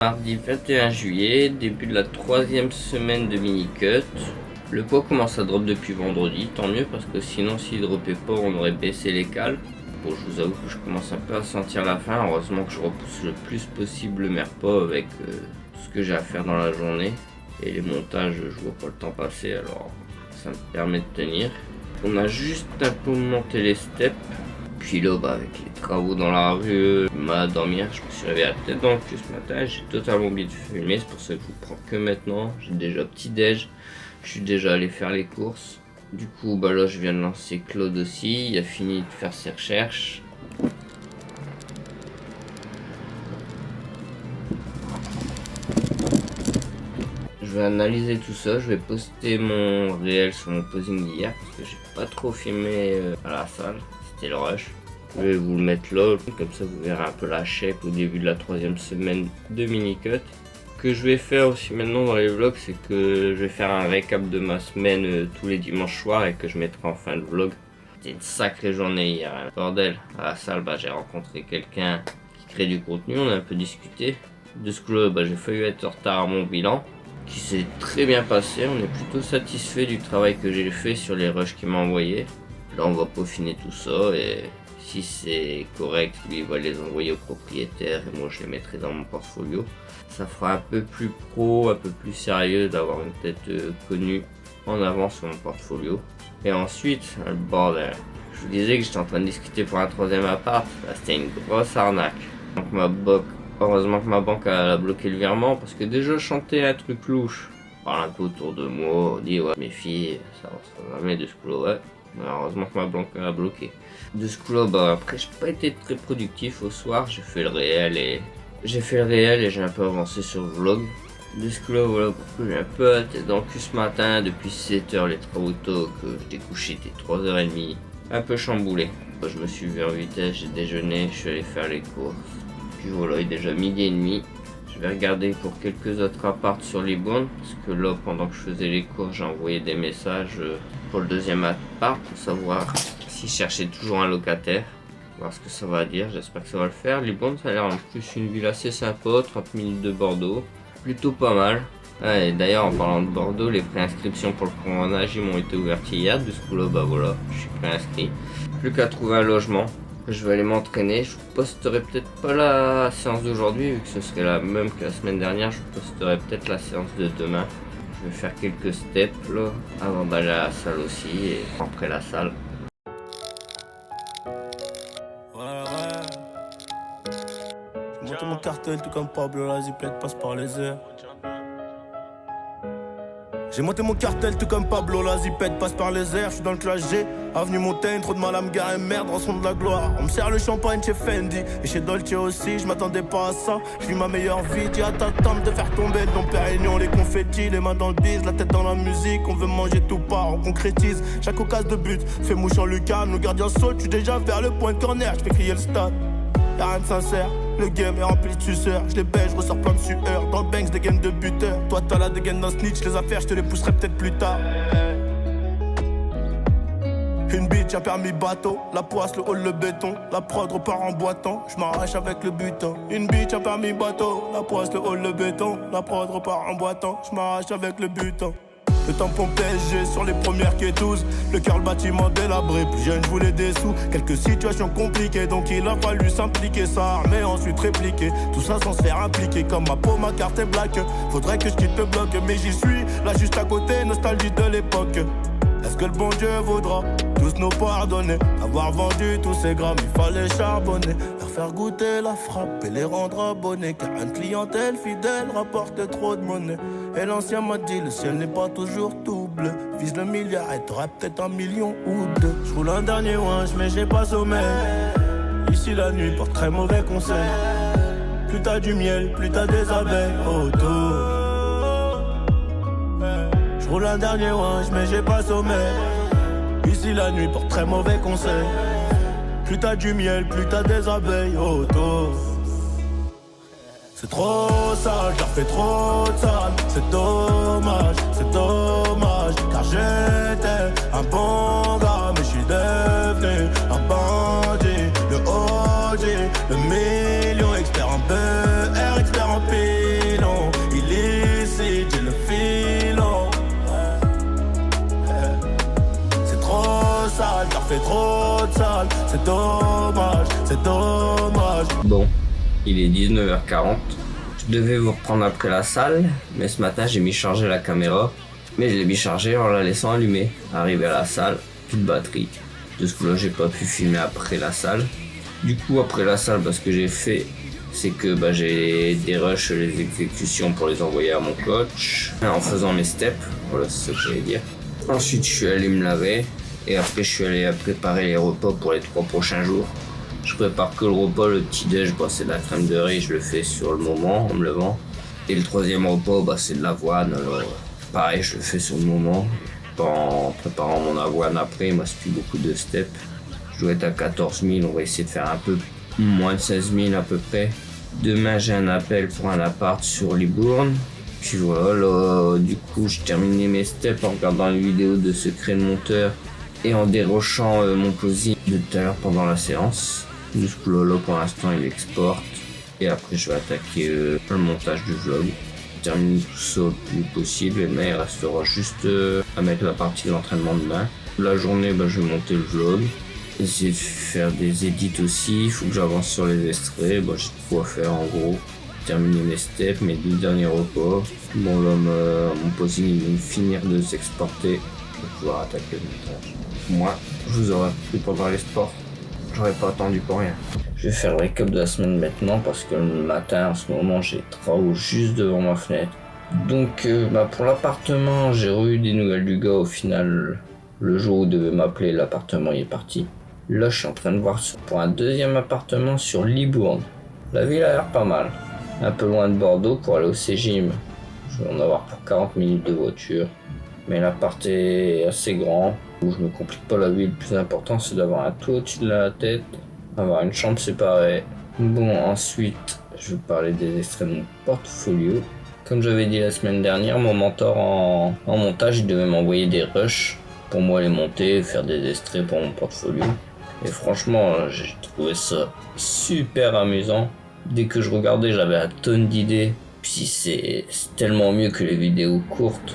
Mardi 21 juillet, début de la 3e semaine de mini-cut. Le poids commence à drop depuis vendredi, tant mieux parce que sinon s'il dropait pas on aurait baissé les cales. Bon, je vous avoue que je commence un peu à sentir la faim, heureusement que je repousse le plus possible mes repas avec tout ce que j'ai à faire dans la journée. Et les montages, je vois pas le temps passer, alors ça me permet de tenir. On a juste un peu monté les steps. Puis là, avec les travaux dans la rue, à dormir, je me suis réveillé la tête dans le cul ce matin. J'ai totalement oublié de filmer, c'est pour ça que je vous prends que maintenant. J'ai déjà petit déj, je suis déjà allé faire les courses. Du coup, là, je viens de lancer Claude aussi. Il a fini de faire ses recherches. Je vais analyser tout ça. Je vais poster mon réel sur mon posing d'hier parce que j'ai pas trop filmé à la salle. C'était le rush. Je vais vous le mettre là, comme ça vous verrez un peu la shape au début de la 3e semaine de mini-cut. Ce que je vais faire aussi maintenant dans les vlogs, c'est que je vais faire un récap de ma semaine tous les dimanches soirs et que je mettrai en fin de vlog. C'était une sacrée journée hier, hein. Bordel, à la salle, j'ai rencontré quelqu'un qui crée du contenu, on a un peu discuté. De ce coup-là, j'ai failli être en retard à mon bilan, qui s'est très bien passé. On est plutôt satisfait du travail que j'ai fait sur les rushs qu'il m'a envoyés. Là, on va peaufiner tout ça et si c'est correct, lui il va les envoyer au propriétaire et moi je les mettrai dans mon portfolio. Ça fera un peu plus pro, un peu plus sérieux d'avoir une tête connue en avant sur mon portfolio. Et ensuite, le bordel. Je vous disais que j'étais en train de discuter pour un 3e appart. C'était une grosse arnaque. Donc heureusement que ma banque a bloqué le virement parce que déjà je chantais un truc louche. On parle un peu autour de moi, on dit ouais mes filles, ça va jamais de ce coup-là, ouais. Heureusement que ma banque a bloqué. De ce coup-là, après j'ai pas été très productif au soir, j'ai fait le réel et j'ai un peu avancé sur le vlog. De ce coup-là, voilà pourquoi j'ai un peu la tête dans le cul ce matin. Depuis 7h, les travaux tôt que j'étais couché, c'était 3h30. Un peu chamboulé. Je me suis vu en vitesse, j'ai déjeuné, je suis allé faire les courses. Puis voilà, il est déjà 12h30. Je vais regarder pour quelques autres apparts sur les bornes. Parce que là, pendant que je faisais les courses, j'ai envoyé des messages pour le 2e appart pour savoir si je cherchais toujours un locataire. Voir ce que ça va dire, j'espère que ça va le faire. Libourne, ça a l'air en plus une ville assez sympa, 30 minutes de Bordeaux, plutôt pas mal. Et d'ailleurs, en parlant de Bordeaux, les préinscriptions pour le coronage ils m'ont été ouvertes hier. Du coup là, voilà, je suis préinscrit. Plus qu'à trouver un logement. Je vais aller m'entraîner. Je vous posterai peut-être pas la séance d'aujourd'hui, vu que ce serait la même que la semaine dernière. Je vous posterai peut-être la séance de demain. Je vais faire quelques steps là, avant d'aller à la salle aussi et après la salle. Monte mon cartel tout comme Pablo, la zipette passe par les airs. J'ai monté mon cartel tout comme Pablo, la zipette passe par les airs. J'suis dans le classe G, avenue Montaigne, trop de mal à me garer, merde, rançon de la gloire. On me sert le champagne chez Fendi et chez Dolce aussi, j'm'attendais pas à ça. J'vis ma meilleure vie, dis à ta tante de faire tomber le Dom Pérignon, les confettis, les mains dans le bise, la tête dans la musique. On veut manger tout part, on concrétise chaque occasion de but. Fais mouche en lucarne, le gardien saute, j'suis déjà vers le point de corner, j'fais crier le stade. Y'a rien de sincère, le game est rempli de suceurs. Je les baise, je ressors plein de sueur. Dans le banks, des gaines de buteur. Toi t'as la dégaine d'un snitch, les affaires je te les pousserai peut-être plus tard. Une bitch, un permis bateau, la poisse, le hall, le béton. La prod repart en boitant, je m'arrache avec le butin. Une bitch, un permis bateau, la poisse, le hall, le béton. La prod repart en boitant, je m'arrache avec le butin. Le tampon PSG sur les premières quêteuses. Le cœur, le bâtiment délabré. Plus jeune, je voulais des sous. Quelques situations compliquées, donc il a fallu s'impliquer. Ça mais ensuite répliquer. Tout ça sans se faire impliquer. Comme ma peau, ma carte est black. Faudrait que je quitte le bloc, mais j'y suis. Là, juste à côté, nostalgie de l'époque. Est-ce que le bon Dieu voudra tous nous pardonner? Avoir vendu tous ces grammes, il fallait charbonner. Leur faire goûter la frappe et les rendre abonnés. Car une clientèle fidèle rapporte trop de monnaie. Et l'ancien m'a dit, le ciel n'est pas toujours tout bleu. Vise le milliard et t'auras peut-être 1 million ou 2. J'roule un dernier ouinge mais j'ai pas sommeil. Ici la nuit porte très mauvais conseil. Plus t'as du miel, plus t'as des abeilles autour. J'roule un dernier ouinge mais j'ai pas sommeil. Ici la nuit porte très mauvais conseil. Plus t'as du miel, plus t'as des abeilles autour. C'est trop sale, j'leur fais trop de sale. C'est dommage, car j'étais un bon gars, mais j'suis devenu un bandit. Le OG, le million, expert en BR, expert en pire. fait trop de sale. C'est dommage, c'est dommage. Bon, il est 19h40. Je devais vous reprendre après la salle, mais ce matin j'ai mis charger la caméra. Mais je l'ai mis chargée en la laissant allumée. Arrivé à la salle, plus de batterie. De ce coup-là, j'ai pas pu filmer après la salle. Du coup, après la salle, ce que j'ai fait, c'est que j'ai dérush les exécutions pour les envoyer à mon coach en faisant mes steps. Voilà, c'est ce que j'allais dire. Ensuite, je suis allé me laver et après, je suis allé préparer les repas pour les 3 prochains jours. Je prépare que le repas, le petit-déj, c'est de la crème de riz, je le fais sur le moment en me levant. Et le troisième repas, c'est de l'avoine. Alors, pareil, je le fais sur le moment. En préparant mon avoine après, il me reste plus beaucoup de steps. Je dois être à 14 000, on va essayer de faire un peu moins de 16 000 à peu près. Demain, j'ai un appel pour un appart sur Libourne. Puis voilà, là, du coup, je terminais mes steps en regardant les vidéos de Secret de Monteur et en dérochant mon posing de tout à l'heure pendant la séance. Du coup, là, pour l'instant, il exporte. Et après, je vais attaquer le montage du vlog. Je termine tout ça le plus possible et demain, il restera juste à mettre la partie de l'entraînement demain. La journée, je vais monter le vlog. Essayer de faire des edits aussi, il faut que j'avance sur les extraits, j'ai de quoi faire en gros. Terminer mes steps, mes 2 derniers repas. Bon là, mon posing il vient de finir de s'exporter, je vais pouvoir attaquer le montage. Moi, je vous aurais pris pendant les sports, j'aurais pas attendu pour rien. Je vais faire le récap de la semaine maintenant parce que le matin en ce moment j'ai travaux juste devant ma fenêtre. Donc pour l'appartement, j'ai eu des nouvelles du gars au final. Le jour où il devait m'appeler, l'appartement il est parti. Là, je suis en train de voir pour un deuxième appartement sur Libourne. La ville a l'air pas mal. Un peu loin de Bordeaux pour aller au Cégime. Je vais en avoir pour 40 minutes de voiture. Mais l'appart est assez grand. Où je me complique pas la vie. Le plus important, c'est d'avoir un toit au-dessus de la tête. Avoir une chambre séparée. Bon, ensuite, je vais parler des extraits de mon portfolio. Comme j'avais dit la semaine dernière, mon mentor en montage, il devait m'envoyer des rushs pour moi les monter, faire des extraits pour mon portfolio. Et franchement, j'ai trouvé ça super amusant. Dès que je regardais, j'avais un tonne d'idées. Puis c'est tellement mieux que les vidéos courtes.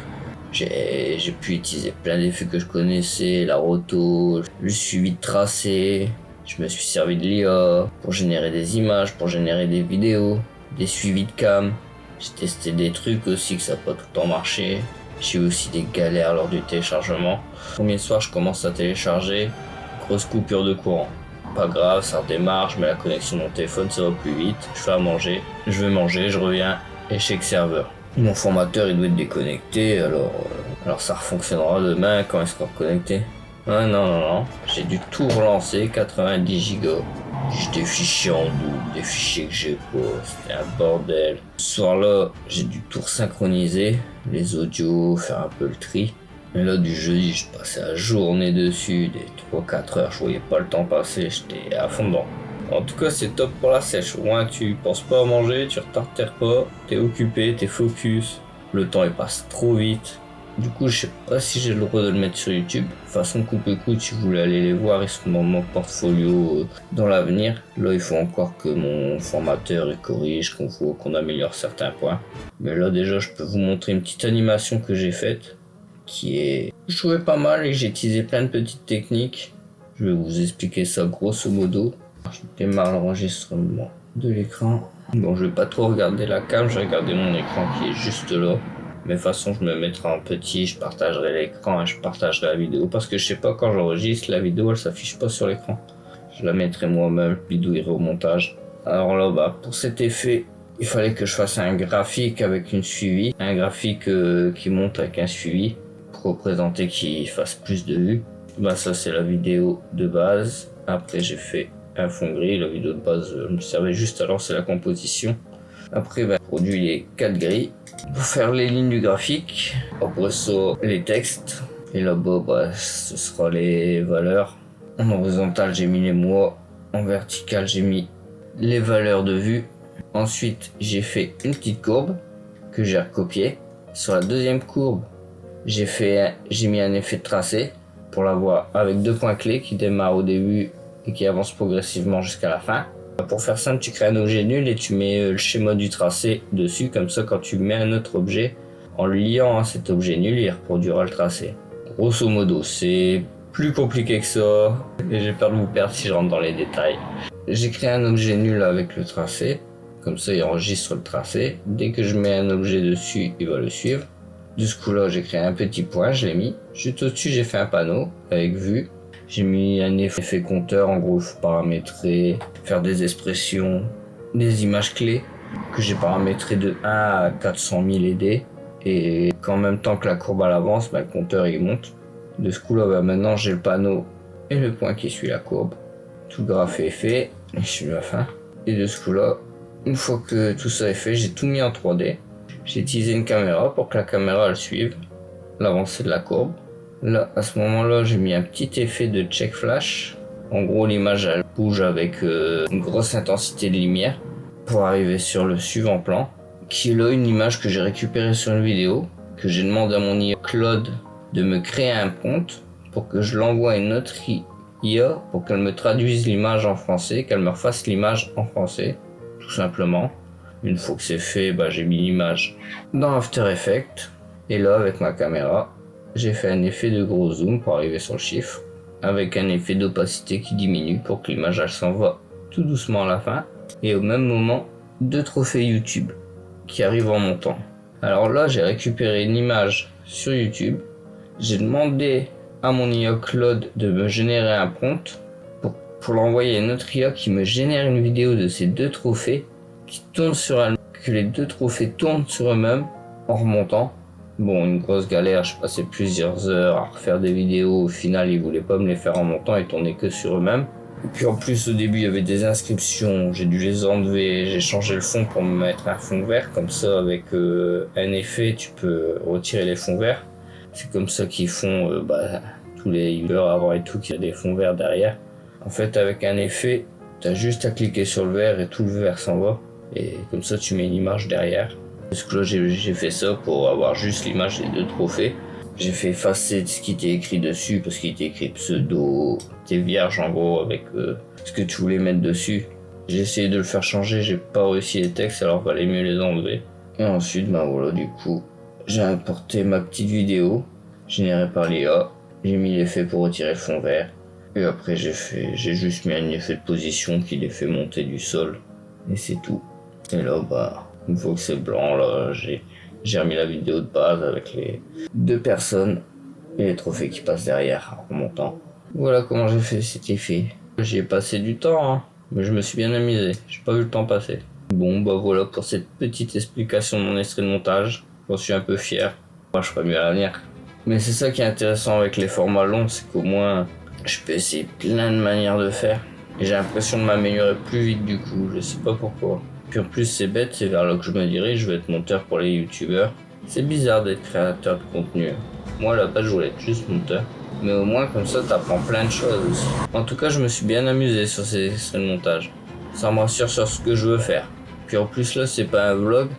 J'ai pu utiliser plein d'effets que je connaissais, la roto, le suivi de tracé. Je me suis servi de l'IA pour générer des images, pour générer des vidéos, des suivis de cam. J'ai testé des trucs aussi que ça n'a pas tout le temps marché. J'ai eu aussi des galères lors du téléchargement. Le premier soir, je commence à télécharger. Grosse coupure de courant. Pas grave, ça redémarre, je mets la connexion de mon téléphone, ça va plus vite. Je fais à manger, je vais manger, je reviens, échec serveur. Mon formateur il doit être déconnecté, alors ça refonctionnera demain quand il sera reconnecté. Ah non, j'ai dû tout relancer, 90 Go. J'ai des fichiers en double, des fichiers que j'ai pas, c'était un bordel. Ce soir-là, j'ai dû tout synchroniser, les audios, faire un peu le tri. Mais là, du jeudi, je passais la journée dessus, des 3-4 heures, je voyais pas le temps passer, j'étais à fond dedans. En tout cas, c'est top pour la sèche, au moins tu penses pas à manger, tu retardes tes repas, t'es occupé, t'es focus, le temps il passe trop vite. Du coup, je sais pas si j'ai le droit de le mettre sur YouTube. De toute façon, coupe-écoute, si vous voulez aller les voir, ils seront dans mon portfolio dans l'avenir. Là, il faut encore que mon formateur il corrige, qu'on améliore certains points. Mais là, déjà, je peux vous montrer une petite animation que j'ai faite. Je trouvais pas mal et j'ai utilisé plein de petites techniques. Je vais vous expliquer ça grosso modo. Je démarre l'enregistrement de l'écran. Bon, je vais pas trop regarder la cam, je vais regarder mon écran qui est juste là. Mais de toute façon, je me mettrai en petit, je partagerai l'écran et je partagerai la vidéo. Parce que je sais pas, quand j'enregistre, la vidéo elle s'affiche pas sur l'écran. Je la mettrai moi-même, bidouillerai au montage. Alors là, pour cet effet, il fallait que je fasse un graphique avec une suivi. Un graphique qui monte avec un suivi. Pour représenter qu'il fasse plus de vues. Ça c'est la vidéo de base. Après j'ai fait un fond gris. La vidéo de base me servait juste à lancer la composition. Après j'ai produit les 4 grilles. Pour faire les lignes du graphique, après ça les textes, et là-bas ce sera les valeurs. En horizontal j'ai mis les mois, en vertical j'ai mis les valeurs de vue. Ensuite j'ai fait une petite courbe que j'ai recopiée. Sur la deuxième courbe j'ai mis un effet de tracé pour la voir avec 2 points clés qui démarrent au début et qui avancent progressivement jusqu'à la fin. Pour faire simple, tu crées un objet nul et tu mets le schéma du tracé dessus, comme ça quand tu mets un autre objet, en le liant à cet objet nul, il reproduira le tracé. Grosso modo, c'est plus compliqué que ça, et j'ai peur de vous perdre si je rentre dans les détails. J'ai créé un objet nul avec le tracé, comme ça il enregistre le tracé. Dès que je mets un objet dessus, il va le suivre. De ce coup-là, j'ai créé un petit point, je l'ai mis. Juste au-dessus, j'ai fait un panneau avec vue. J'ai mis un effet compteur, en gros, il faut paramétrer, faire des expressions, des images clés que j'ai paramétré de 1 à 400 000 ED. Et qu'en même temps que la courbe à l'avance, le compteur il monte. De ce coup-là, maintenant j'ai le panneau et le point qui suit la courbe. Tout le graphe est fait, et je suis à la fin. Et de ce coup-là, une fois que tout ça est fait, j'ai tout mis en 3D. J'ai utilisé une caméra pour que la caméra elle suive l'avancée de la courbe. Là, à ce moment-là, j'ai mis un petit effet de check flash. En gros, l'image elle bouge avec une grosse intensité de lumière pour arriver sur le suivant plan, qui est là une image que j'ai récupérée sur une vidéo, que j'ai demandé à mon IA Claude de me créer un prompt pour que je l'envoie à une autre IA pour qu'elle me traduise l'image en français, qu'elle me refasse l'image en français, tout simplement. Une fois que c'est fait, j'ai mis l'image dans After Effects. Et là, avec ma caméra, j'ai fait un effet de gros zoom pour arriver sur le chiffre, avec un effet d'opacité qui diminue pour que l'image elle s'en va tout doucement à la fin. Et au même moment, 2 trophées YouTube qui arrivent en montant. Alors là, j'ai récupéré une image sur YouTube. J'ai demandé à mon IA Claude de me générer un prompt pour l'envoyer à une autre IA qui me génère une vidéo de ces 2 trophées qui tournent sur elle, que les 2 trophées tournent sur eux-mêmes en remontant. Bon, une grosse galère, je passais plusieurs heures à refaire des vidéos. Au final, ils voulaient pas me les faire en montant, ils tournaient que sur eux-mêmes. Et puis en plus, au début, il y avait des inscriptions, j'ai dû les enlever, j'ai changé le fond pour me mettre un fond vert. Comme ça, avec un effet, tu peux retirer les fonds verts. C'est comme ça qu'ils font tous les youtubeurs avant et tout, qu'il y a des fonds verts derrière. En fait, avec un effet, t'as juste à cliquer sur le vert et tout le vert s'en va. Et comme ça, tu mets une image derrière. Parce que là, j'ai fait ça pour avoir juste l'image des 2 trophées. J'ai fait effacer ce qui était écrit dessus parce qu'il était écrit pseudo, t'es vierge en gros avec ce que tu voulais mettre dessus. J'ai essayé de le faire changer, j'ai pas réussi les textes, alors valait mieux les enlever. Et ensuite, voilà, du coup, j'ai importé ma petite vidéo générée par l'IA. J'ai mis l'effet pour retirer le fond vert. Et après, j'ai juste mis un effet de position qui les fait monter du sol. Et c'est tout. Et là, une fois que c'est blanc, là, j'ai remis la vidéo de base avec les 2 personnes et les trophées qui passent derrière en montant. Voilà comment j'ai fait cet effet. J'y ai passé du temps, mais je me suis bien amusé. J'ai pas vu le temps passer. Bon, voilà pour cette petite explication de mon extrait de montage. J'en suis un peu fier. Moi, je ferai mieux à l'avenir. Mais c'est ça qui est intéressant avec les formats longs, c'est qu'au moins, je peux essayer plein de manières de faire. Et j'ai l'impression de m'améliorer plus vite du coup, je sais pas pourquoi. Puis en plus c'est bête, c'est vers là que je me dirige, je vais être monteur pour les youtubeurs. C'est bizarre d'être créateur de contenu. Moi à la base je voulais être juste monteur. Mais au moins comme ça t'apprends plein de choses aussi. En tout cas je me suis bien amusé sur ces extraits de montage. Ça me rassure sur ce que je veux faire. Puis en plus là c'est pas un vlog,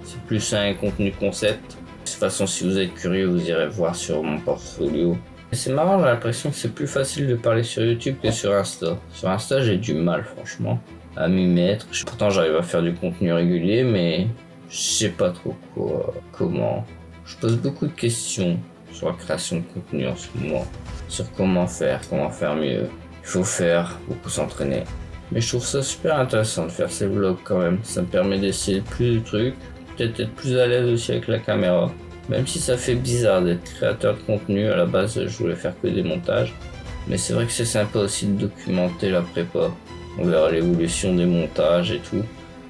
c'est plus un contenu concept. De toute façon si vous êtes curieux vous irez voir sur mon portfolio. Et c'est marrant, j'ai l'impression que c'est plus facile de parler sur YouTube que sur Insta. Sur Insta j'ai du mal franchement à m'y mettre. Pourtant j'arrive à faire du contenu régulier mais je sais pas trop comment. Je pose beaucoup de questions sur la création de contenu en ce moment. Sur comment faire mieux. Il faut faire, beaucoup s'entraîner. Mais je trouve ça super intéressant de faire ces vlogs quand même. Ça me permet d'essayer plus de trucs. Peut-être être plus à l'aise aussi avec la caméra. Même si ça fait bizarre d'être créateur de contenu, à la base je voulais faire que des montages. Mais c'est vrai que c'est sympa aussi de documenter la prépa. On verra l'évolution des montages et tout.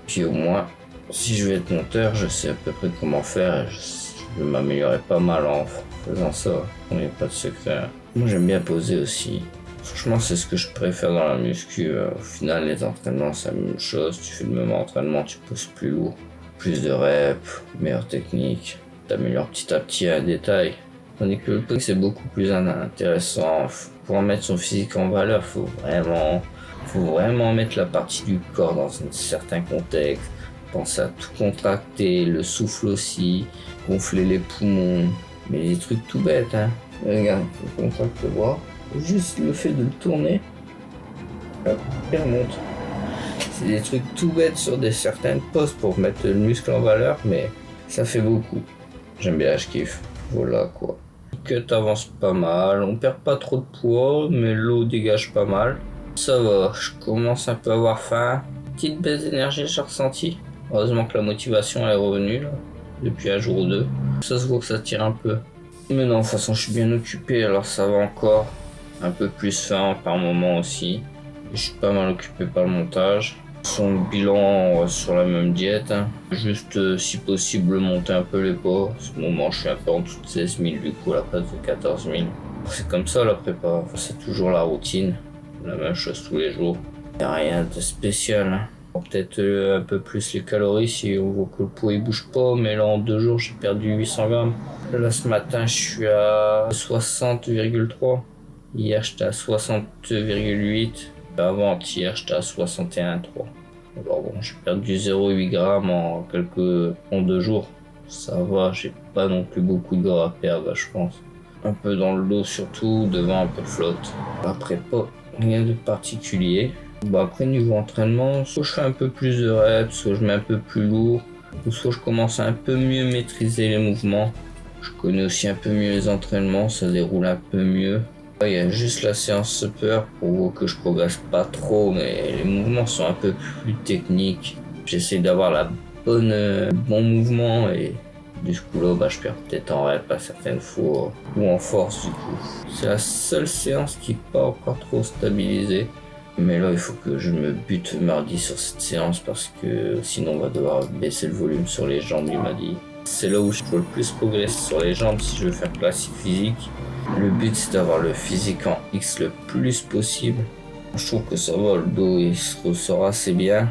Puis au moins, si je vais être monteur, je sais à peu près comment faire. Et je vais m'améliorer pas mal en faisant ça. Il n'y a pas de secret. Moi j'aime bien poser aussi. Franchement c'est ce que je préfère dans la muscu. Au final les entraînements c'est la même chose. Tu fais le même entraînement, tu poses plus lourd. Plus de reps, meilleure technique. T'améliores petit à petit un détail. Tandis que le truc c'est beaucoup plus intéressant. Pour mettre son physique en valeur, faut vraiment mettre la partie du corps dans un certain contexte. Penser à tout contracter, le souffle aussi, gonfler les poumons. Mais des trucs tout bêtes Regarde, je contracte le bras. Juste le fait de le tourner, hop, il remonte. C'est des trucs tout bêtes sur certaines poses pour mettre le muscle en valeur, mais ça fait beaucoup. J'aime bien, je kiffe. Voilà quoi. cut avance pas mal, on perd pas trop de poids, mais l'eau dégage pas mal. Ça va, je commence un peu à avoir faim. Petite baisse d'énergie, j'ai ressenti. Heureusement que la motivation est revenue là, depuis un jour ou deux. Ça se voit que ça tire un peu. Mais non, de toute façon, je suis bien occupé, alors ça va encore. Un peu plus faim par moment aussi. Je suis pas mal occupé par le montage. Sur le bilan, on reste sur la même diète. Juste, si possible, monter un peu les poids. En ce moment, je suis un peu en dessous de 16 000 du coup, à la place de 14 000. C'est comme ça la prépa, enfin, c'est toujours la routine. La même chose tous les jours. Y'a rien de spécial. Peut-être un peu plus les calories si on voit que le poids il bouge pas, mais là en 2 jours j'ai perdu 800 grammes. Là ce matin je suis à 60,3. Hier j'étais à 60,8. Avant-hier j'étais à 61,3. Alors bon, j'ai perdu 0,8 grammes en 2 jours. Ça va, j'ai pas non plus beaucoup de gras à perdre, je pense. Un peu dans le dos surtout, devant un peu de flotte. Après pas rien de particulier. Après niveau entraînement, soit je fais un peu plus de reps, soit je mets un peu plus lourd, ou soit je commence à un peu mieux maîtriser les mouvements. Je connais aussi un peu mieux les entraînements, ça déroule un peu mieux. Il y a juste la séance upper pour voir que je progresse pas trop, mais les mouvements sont un peu plus techniques. J'essaie d'avoir bon mouvement et du coup là je perds peut-être en rep à certaines fois ou en force du coup. C'est la seule séance qui n'est pas encore trop stabilisée. Mais là, il faut que je me bute mardi sur cette séance parce que sinon on va devoir baisser le volume sur les jambes, il m'a dit. C'est là où je peux le plus progresser sur les jambes si je veux faire classique physique. Le but c'est d'avoir le physique en X le plus possible. Je trouve que ça va, le dos il se ressort assez bien.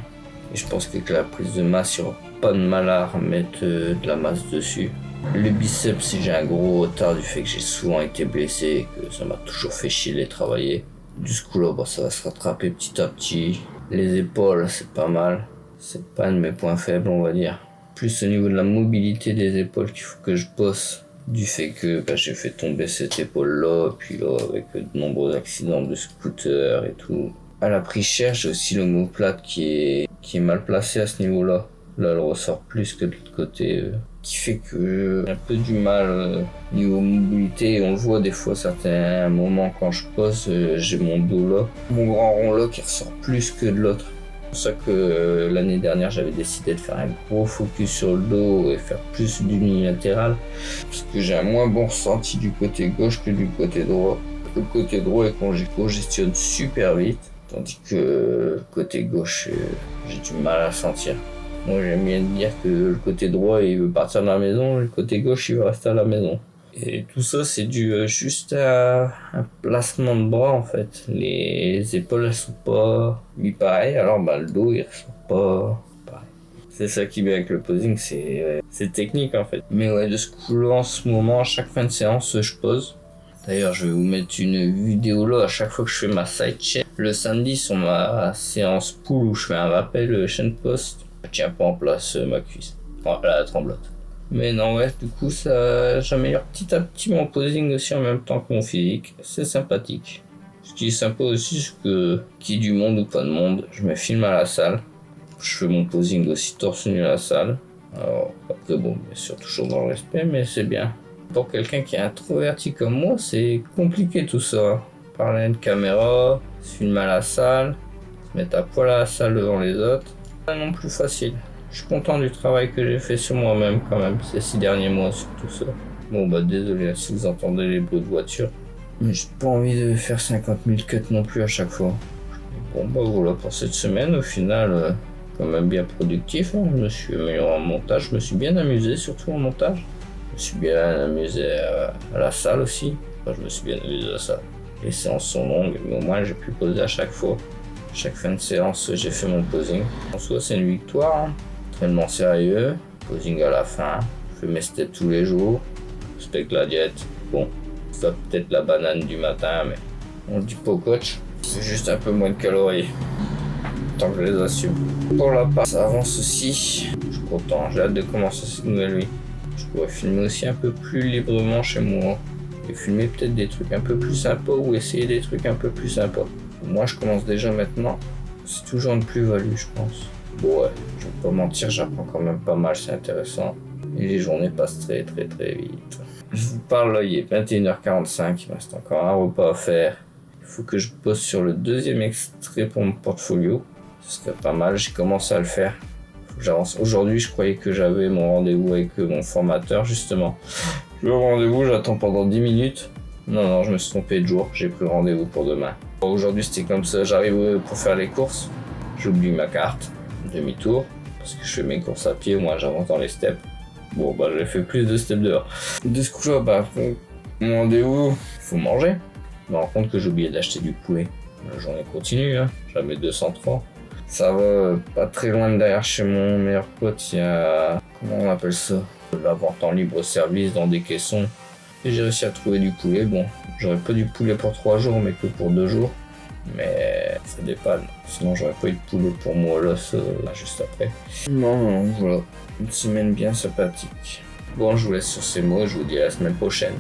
Et je pense qu'avec la prise de masse, il n'y aura pas de mal à remettre de la masse dessus. Le biceps, j'ai un gros retard du fait que j'ai souvent été blessé et que ça m'a toujours fait chier de les travailler. Du coup là, ça va se rattraper petit à petit. Les épaules, c'est pas mal. C'est pas un de mes points faibles, on va dire. Plus au niveau de la mobilité des épaules qu'il faut que je bosse. Du fait que j'ai fait tomber cette épaule-là, puis là, avec de nombreux accidents de scooter et tout. Elle a pris cher, j'ai aussi l'omoplate qui est mal placé à ce niveau-là. Là, elle ressort plus que de l'autre côté. Qui fait que j'ai un peu du mal niveau mobilité. On le voit des fois certains moments quand je pose, j'ai mon dos là, mon grand rond là qui ressort plus que de l'autre. C'est pour ça que l'année dernière j'avais décidé de faire un gros focus sur le dos et faire plus d'unilatéral parce que j'ai un moins bon ressenti du côté gauche que du côté droit. Le côté droit il congestionne super vite tandis que le côté gauche j'ai du mal à sentir. Moi j'aime bien dire que le côté droit il veut partir de la maison, le côté gauche il veut rester à la maison. Et tout ça c'est dû juste à un placement de bras en fait. Les épaules elles sont pas pareilles, alors le dos il ressort pas pareil. C'est ça qui est bien avec le posing, c'est technique en fait. Mais ouais, de ce coup là en ce moment, à chaque fin de séance je pose. D'ailleurs je vais vous mettre une vidéo là à chaque fois que je fais ma side check. Le samedi sur ma séance pull où je fais un rappel chaîne post. Je tiens pas en place ma cuisse. Voilà, la tremblote. Mais non, ouais, du coup, ça j'améliore petit à petit mon posing aussi en même temps que mon physique. C'est sympathique. Ce qui est sympa aussi, c'est que, qu'il y ait du monde ou pas de monde, je me filme à la salle. Je fais mon posing aussi torse nu à la salle. Alors, après, bon, bien sûr, toujours dans le respect, mais c'est bien. Pour quelqu'un qui est introverti comme moi, c'est compliqué tout ça. Parler à une caméra, se filmer à la salle, se mettre à poil à la salle devant les autres. Pas non plus facile. Je suis content du travail que j'ai fait sur moi-même quand même ces 6 derniers mois sur tout ça. Bon désolé si vous entendez les bruits de voiture. Mais j'ai pas envie de faire 50 000 cuts non plus à chaque fois. Bon voilà pour cette semaine au final quand même bien productif. Je me suis amélioré en montage, je me suis bien amusé surtout en montage. Je me suis bien amusé à la salle aussi. Enfin, je me suis bien amusé à la salle. Les séances sont longues mais au moins j'ai pu poser à chaque fois. Chaque fin de séance, j'ai fait mon posing. En soi, c'est une victoire. Entraînement sérieux, posing à la fin. Je fais mes steps tous les jours. Je respecte la diète. Bon, ça peut-être la banane du matin, mais on le dit pas au coach. C'est juste un peu moins de calories. Tant que je les assume. Pour la part, ça avance aussi. Je suis content. J'ai hâte de commencer cette nouvelle vie. Je pourrais filmer aussi un peu plus librement chez moi. Et filmer peut-être des trucs un peu plus sympas ou essayer des trucs un peu plus sympas. Moi je commence déjà maintenant, c'est toujours une plus-value je pense. Bon ouais, je vais pas mentir, j'apprends quand même pas mal, c'est intéressant. Et les journées passent très vite. Je vous parle là, il est 21h45, il me reste encore un repas à faire. Il faut que je bosse sur le deuxième extrait pour mon portfolio. Ce serait pas mal, j'ai commencé à le faire. Faut que j'avance. Aujourd'hui, je croyais que j'avais mon rendez-vous avec mon formateur, justement. Le rendez-vous, j'attends pendant 10 minutes. Non, je me suis trompé de jour, j'ai pris rendez-vous pour demain. Bon, aujourd'hui, c'était comme ça, j'arrive pour faire les courses. J'oublie ma carte, demi-tour, parce que je fais mes courses à pied, moi j'avance dans les steps. Bon, j'ai fait plus de steps dehors. De ce coup-là, mon rendez-vous, faut manger. Je me rends compte que j'ai oublié d'acheter du poulet. La journée continue, jamais 203. Ça va pas très loin de derrière chez mon meilleur pote, il y a... Comment on appelle ça? La vente en libre-service dans des caissons. Et j'ai réussi à trouver du poulet. Bon, j'aurais pas du poulet pour 3 jours, mais que pour 2 jours. Mais ça dépanne. Sinon, j'aurais pas eu de poulet pour moi là, juste après. Non, voilà. Une semaine bien sympathique. Bon, je vous laisse sur ces mots. Je vous dis à la semaine prochaine.